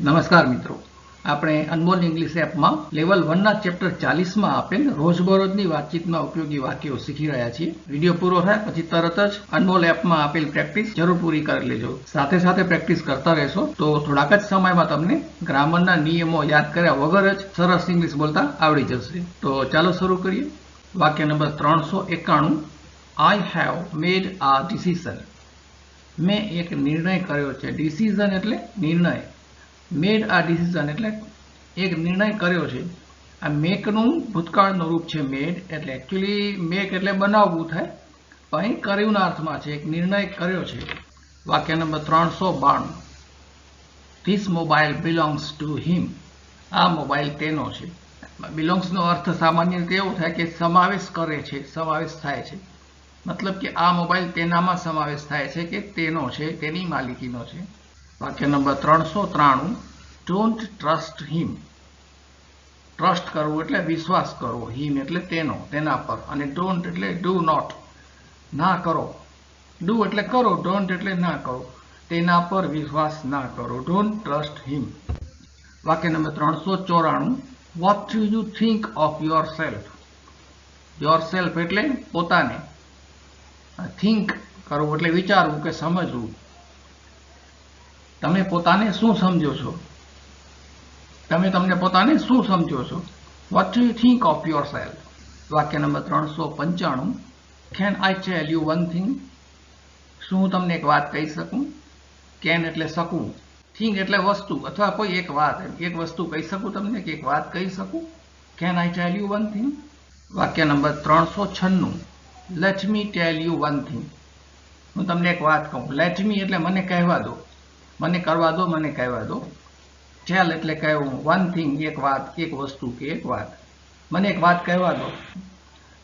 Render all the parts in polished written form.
નમસ્કાર મિત્રો, આપણે અનમોલ ઇંગ્લિશ એપમાં લેવલ 1ના ચેપ્ટર 40માં આપેલ રોજબરોજની વાતચીતમાં ઉપયોગી વાક્યો શીખી રહ્યા છીએ. વિડીયો પૂરો થાય પછી તરત જ અનમોલ એપમાં આપેલ પ્રેક્ટિસ જરૂર પૂરી કરી લેજો. સાથે સાથે પ્રેક્ટિસ કરતા રહેશો તો થોડાક જ સમયમાં તમને ગ્રામરના નિયમો યાદ કર્યા વગર જ સરસ ઇંગ્લિશ બોલતા આવડી જશે. તો ચાલો શરૂ કરીએ. વાક્ય number 391. I have made a decision. મેં એક નિર્ણય કર્યો છે. ડિસિઝન એટલે નિર્ણય. મેડ આ ડિસિઝન એટલે એક નિર્ણય કર્યો છે. આ મેકનું ભૂતકાળનું રૂપ છે મેડ, એટલે એકચ્યુઅલી મેક એટલે બનાવવું થાય, પણ અહીં કર્યુંના અર્થમાં છે. એક નિર્ણય કર્યો છે. વાક્ય number 392. This mobile belongs to him. આ મોબાઈલ તેનો છે. બિલોંગ્સનો અર્થ સામાન્ય રીતે એવો થાય કે સમાવેશ કરે છે, સમાવેશ થાય છે. મતલબ કે આ મોબાઈલ તેનામાં સમાવેશ થાય છે કે તેનો છે, તેની માલિકીનો છે. વાક્ય number 393. Don't trust him. Trust કરવું એટલે વિશ્વાસ કરવો. હિમ એટલે તેનો, તેના પર. અને ડોન્ટ એટલે ડુ નોટ, ના કરો. ડુ એટલે કરો, ડોન્ટ એટલે ના કરો. તેના પર વિશ્વાસ ના કરો. ડોન્ટ ટ્રસ્ટ હિમ. વાક્ય number 394. Vote do you think of your self. Your self એટલે પોતાને. થિંક કરવું એટલે વિચારવું કે સમજવું. તમે પોતાને શું સમજો છો? તમે તમને પોતાને શું સમજો છો? What do you think of yourself. વાક્ય નંબર 395. Can I tell you one thing. શું હું તમને એક વાત કહી શકું? કેન એટલે શકું. થિંગ એટલે વસ્તુ અથવા કોઈ એક વાત. એક વસ્તુ કહી શકું તમને, કે એક વાત કહી શકું. Can I tell you one thing. વાક્ય નંબર 396. Let me tell you one thing. હું તમને એક વાત કહું. લેટ મી એટલે મને કહેવા દો, મને કરવા દો, મને કહેવા દો. ટેલ એટલે કહેવું. વન થિંગ એક વાત, એક વસ્તુ કે એક વાત. મને એક વાત કહેવા દો.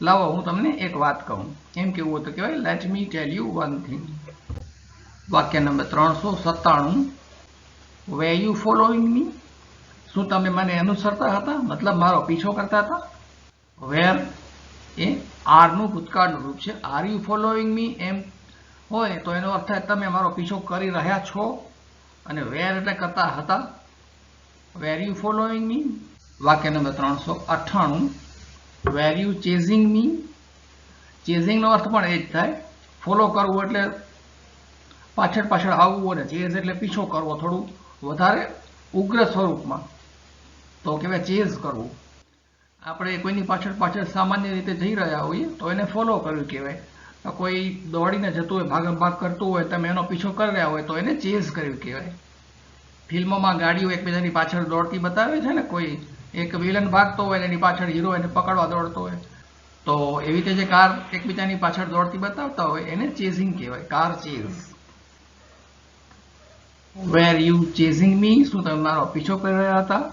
લાવો હું તમને એક વાત કહું. એમ કેવું હોય તો કહેવાય late me tell you one thing. વાક્ય નંબર 397. વેર યુ ફોલોઈંગ મી. શું તમે મને અનુસરતા હતા? મતલબ મારો પીછો કરતા હતા. વેર એ આરનું ભૂતકાળનું રૂપ છે. આર યુ ફોલોઈંગ મી એમ હોય તો એનો અર્થ થાય તમે મારો પીછો કરી રહ્યા છો. અને વેર એટલે કરતા હતા. વેર યુ ફોલોઈંગ મી. વાક્ય નંબર 398. વેર યુ ચેઝિંગ મી. ચેઝિંગનો અર્થ પણ એ જ થાય. ફોલો કરવું એટલે પાછળ પાછળ આવવું, અને ચેઝ એટલે પીછો કરવો, થોડું વધારે ઉગ્ર સ્વરૂપમાં, તો કહેવાય ચેઝ કરવું. આપણે કોઈની પાછળ પાછળ સામાન્ય રીતે જઈ રહ્યા હોઈએ તો એને ફોલો કરવું કહેવાય. કોઈ દોડીને જતું હોય, ભાગમ ભાગ કરતું હોય, તમે એનો પીછો કરી રહ્યા હોય તો એને ચેઝ કર્યું કહેવાય. ફિલ્મોમાં ગાડીઓ એકબીજાની પાછળ દોડતી બતાવે છે ને. કોઈ એક વિલન ભાગતો હોય એની પાછળ હીરો એને પકડવા દોડતો હોય, તો એવી રીતે જે કાર એકબીજાની પાછળ દોડતી બતાવતા હોય એને ચેઝિંગ કહેવાય. Car chase. Were you chasing me. શું તમે મારો પીછો કરી રહ્યા હતા?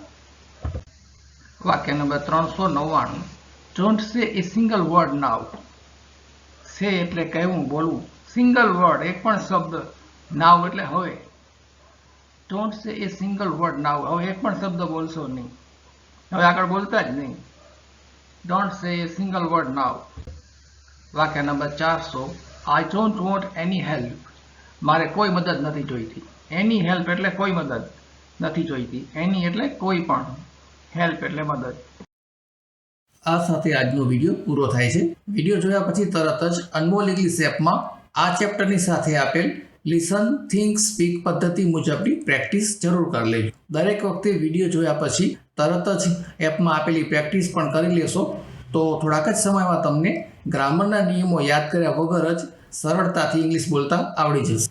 વાક્ય નંબર 399. ડોન્ટ સે એ સિંગલ વર્ડ નાઉ. સે એટલે કહેવું, બોલવું. સિંગલ વર્ડ એક પણ શબ્દ. નાવ એટલે હવે. ડોન્ટ સે એ સિંગલ વર્ડ નાવ. હવે એક પણ શબ્દ બોલશો નહીં. હવે આગળ બોલતા જ નહીં. ડોન્ટ સે એ સિંગલ વર્ડ નાવ. વાક્ય number 400. I don't want any help. મારે કોઈ મદદ નથી જોઈતી. એની હેલ્પ એટલે કોઈ મદદ નથી જોઈતી. એની એટલે કોઈ પણ, હેલ્પ એટલે મદદ. આ સાથે આજનો વિડીયો પૂરો થાય છે. વિડીયો જોયા પછી તરત જ અનમોલ ઇંગ્લિશ એપમાં આ ચેપ્ટરની સાથે આપેલ લિસન, થિંક, સ્પીક પદ્ધતિ મુજબની પ્રેક્ટિસ જરૂર કરી લેજો. દરેક વખતે વિડીયો જોયા પછી તરત જ એપમાં આપેલી પ્રેક્ટિસ પણ કરી લેશો તો થોડાક જ સમયમાં તમને ગ્રામરના નિયમો યાદ કર્યા વગર જ સરળતાથી ઇંગ્લિશ બોલતા આવડી જશે.